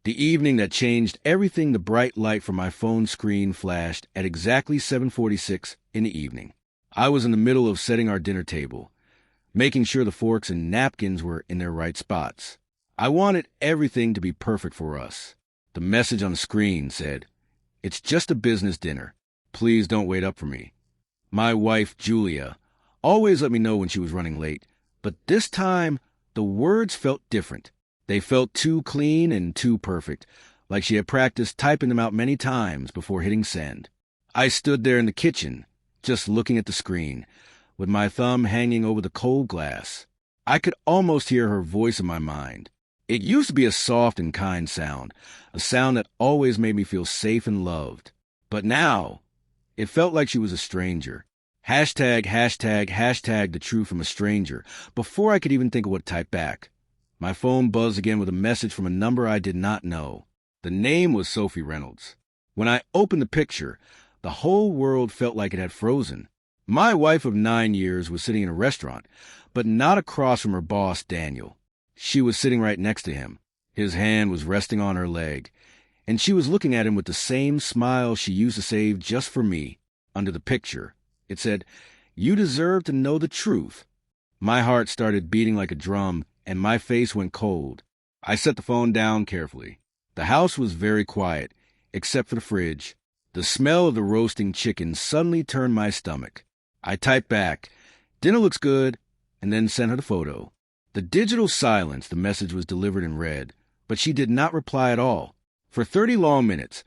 The evening that changed everything. The bright light from my phone screen flashed at exactly 7:46 in the evening. I was in the middle of setting our dinner table, making sure the forks and napkins were in their right spots. I wanted everything to be perfect for us. The message on the screen said, "It's just a business dinner. Please don't wait up for me." My wife, Julia, always let me know when she was running late, but this time the words felt different. They felt too clean and too perfect, like she had practiced typing them out many times before hitting send. I stood there in the kitchen, just looking at the screen, with my thumb hanging over the cold glass. I could almost hear her voice in my mind. It used to be a soft and kind sound, a sound that always made me feel safe and loved. But now, it felt like she was a stranger. Hashtag, hashtag, hashtag the truth from a stranger, before I could even think of what to type back. My phone buzzed again with a message from a number I did not know. The name was Sophie Reynolds. When I opened the picture, the whole world felt like it had frozen. My wife of 9 years was sitting in a restaurant, but not across from her boss, Daniel. She was sitting right next to him. His hand was resting on her leg, and she was looking at him with the same smile she used to save just for me. Under the picture, it said, "You deserve to know the truth." My heart started beating like a drum, and my face went cold. I set the phone down carefully. The house was very quiet, except for the fridge. The smell of the roasting chicken suddenly turned my stomach. I typed back, "Dinner looks good," and then sent her the photo. The digital silence the message was delivered in red, but she did not reply at all. For 30 long minutes,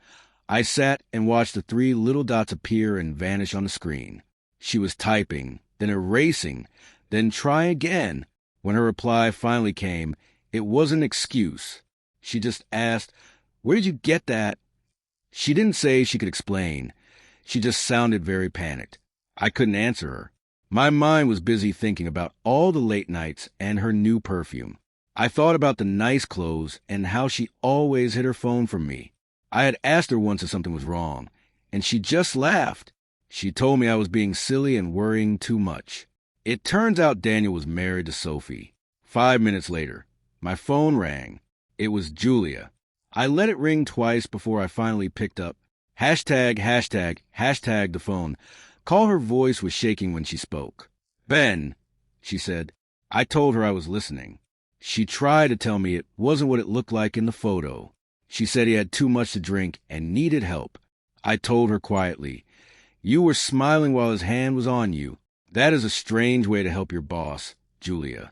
I sat and watched the 3 little dots appear and vanish on the screen. She was typing, then erasing, then trying again. When her reply finally came, it wasn't an excuse. She just asked, "Where did you get that?" She didn't say she could explain. She just sounded very panicked. I couldn't answer her. My mind was busy thinking about all the late nights and her new perfume. I thought about the nice clothes and how she always hid her phone from me. I had asked her once if something was wrong, and she just laughed. She told me I was being silly and worrying too much. It turns out Daniel was married to Sophie. 5 minutes later, my phone rang. It was Julia. I let it ring twice before I finally picked up. Hashtag, hashtag, hashtag the phone. Call her voice was shaking when she spoke. "Ben," she said. I told her I was listening. She tried to tell me it wasn't what it looked like in the photo. She said he had too much to drink and needed help. I told her quietly, "You were smiling while his hand was on you. That is a strange way to help your boss, Julia."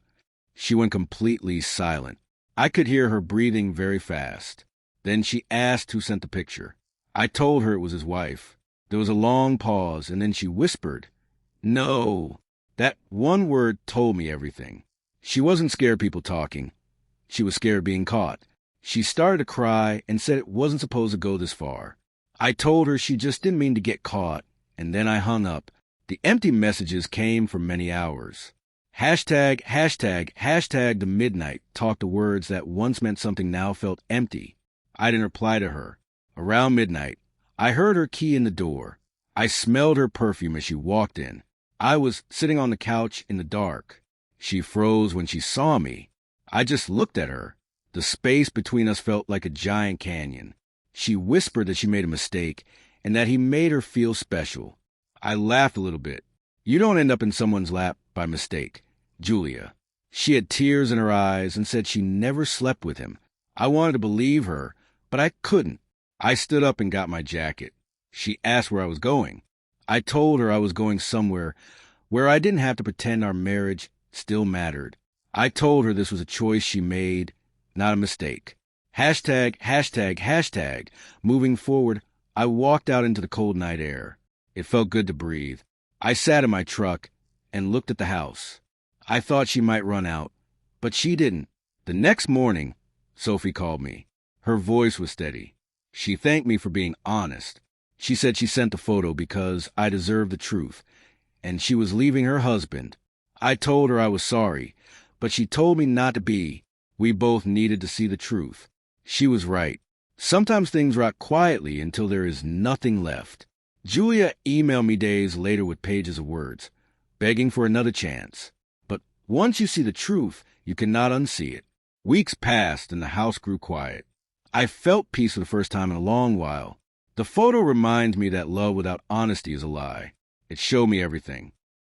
She went completely silent. I could hear her breathing very fast. Then she asked who sent the picture. I told her it was his wife. There was a long pause, and then she whispered, "No." That one word told me everything. She wasn't scared of people talking. She was scared of being caught. She started to cry and said it wasn't supposed to go this far. I told her she just didn't mean to get caught, and then I hung up. The empty messages came for many hours. Hashtag, hashtag, hashtag the midnight talked to words that once meant something now felt empty. I didn't reply to her. Around midnight, I heard her key in the door. I smelled her perfume as she walked in. I was sitting on the couch in the dark. She froze when she saw me. I just looked at her. The space between us felt like a giant canyon. She whispered that she made a mistake and that he made her feel special. I laughed a little bit. You don't end up in someone's lap by mistake. Julia. She had tears in her eyes and said she never slept with him. I wanted to believe her, but I couldn't. I stood up and got my jacket. She asked where I was going. I told her I was going somewhere where I didn't have to pretend our marriage still mattered. I told her this was a choice she made, not a mistake. Hashtag, hashtag, hashtag. Moving forward, I walked out into the cold night air. It felt good to breathe. I sat in my truck and looked at the house. I thought she might run out, but she didn't. The next morning, Sophie called me. Her voice was steady. She thanked me for being honest. She said she sent the photo because I deserved the truth, and she was leaving her husband. I told her I was sorry, but she told me not to be. We both needed to see the truth. She was right. Sometimes things rot quietly until there is nothing left. Julia emailed me days later with pages of words, begging for another chance. But once you see the truth, you cannot unsee it. Weeks passed and the house grew quiet. I felt peace for the first time in a long while. The photo reminds me that love without honesty is a lie. It showed me everything.